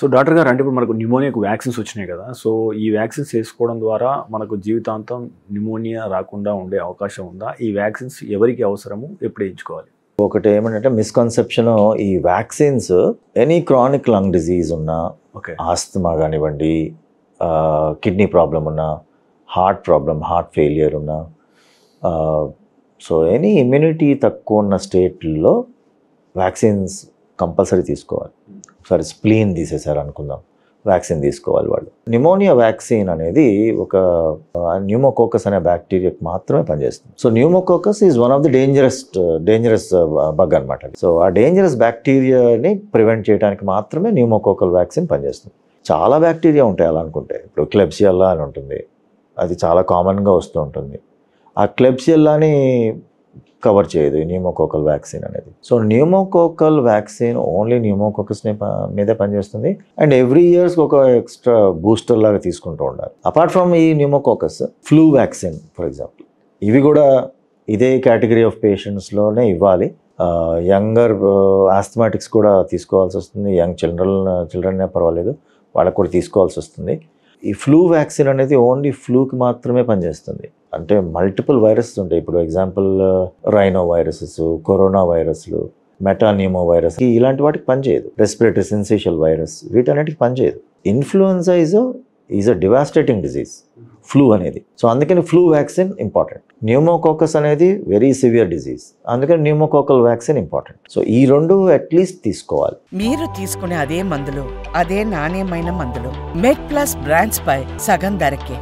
So doctor గారు అంటే ఇప్పుడు మనకు న్యూమోనియాకు వ్యాక్సిన్స్ వచ్చినాయి కదా! సో ఈ వ్యాక్సిన్స్ ఏసుకోవడం ద్వారా మనకు జీవితాంతం న్యూమోనియా రాకుండా ఉండే అవకాశం ఉందా? ఈ వ్యాక్సిన్స్ ఎవరికి అవసరము? ఎప్పుడు ఏయించుకోవాలి? ఒకటి ఏమంటే మిస్కన్సెప్షన్, ఈ vaccines any chronic lung disease ఉన్నా, ఓకే. ఆస్తమా కానివ్వండి, కిడ్నీ ప్రాబ్లం ఉన్నా, హార్ట్ ఫెయిలియర్ ఉన్నా, సో ఎనీ ఇమ్యూనిటీ తక్కువ ఉన్న స్టేట్లో వ్యాక్సిన్స్ కంపల్సరీ తీసుకోవాలి. ఒకసారి స్ప్లీన్ తీసేశారు అనుకుందాం, వ్యాక్సిన్ తీసుకోవాలి వాళ్ళు. న్యూమోనియా వ్యాక్సిన్ అనేది ఒక న్యూమోకోకస్ అనే బ్యాక్టీరియాకి మాత్రమే పనిచేస్తుంది. So pneumococcus is one of the dangerous bug అనమాట. సో ఆ డేంజరస్ బ్యాక్టీరియాని ప్రివెంట్ చేయడానికి మాత్రమే న్యూమోకోకల్ వ్యాక్సిన్ పనిచేస్తుంది. చాలా బ్యాక్టీరియా ఉంటాయి అలా అనుకుంటే. ఇప్పుడు క్లెబ్సియల్లా అని ఉంటుంది, అది చాలా కామన్గా వస్తూ ఉంటుంది. ఆ క్లెబ్సియల్లాని కవర్ చేయదు ఈ న్యూమోకోకల్ వ్యాక్సిన్ అనేది. సో న్యూమోకోకల్ వ్యాక్సిన్ ఓన్లీ న్యూమోకోకస్ని మీదే పనిచేస్తుంది. అండ్ ఎవ్రీ ఇయర్స్ ఒక ఎక్స్ట్రా బూస్టర్ లాగా తీసుకుంటూ ఉండాలి. అపార్ట్ ఫ్రమ్ ఈ pneumococcus, flu vaccine for example, ఇవి కూడా ఇదే కేటగిరీ ఆఫ్ పేషెంట్స్లోనే ఇవ్వాలి. యంగర్ ఆస్థమాటిక్స్ కూడా తీసుకోవాల్సి వస్తుంది. యంగ్ చిల్డ్రన్నే పర్వాలేదు, వాళ్ళకు కూడా తీసుకోవాల్సి వస్తుంది. ఈ ఫ్లూ వ్యాక్సిన్ అనేది ఓన్లీ ఫ్లూకి మాత్రమే పనిచేస్తుంది. అంటే మల్టిపుల్ వైరసెస్ ఉంటాయి. ఇప్పుడు ఎగ్జాంపుల్ రైనో వైరసెస్, కరోనా వైరస్లు, మెటానిమో వైరస్, ఇలాంటి వాటికి పనిచేయదు. రెస్పిరేటరీ సిన్సిషియల్ వైరస్, వీటన్నిటికి పనిచేయదు. Influenza is a devastating disease, flu అనేది. సో అందుకని ఫ్లూ వ్యాక్సిన్ ఇంపార్టెంట్. న్యూమోకోకస్ అనేది వెరీ సివియర్ డిజీజ్, అందుకని న్యూమోకోకల్ వ్యాక్సిన్ ఇంపార్టెంట్. సో ఈ రెండు అట్లీస్ట్ తీసుకోవాలి. మీరు తీసుకునే అదే మందులు, అదే నాణ్యమైన మందులు మెడ్ ప్లస్ బ్రాండ్స్ పై సగం ధరకే.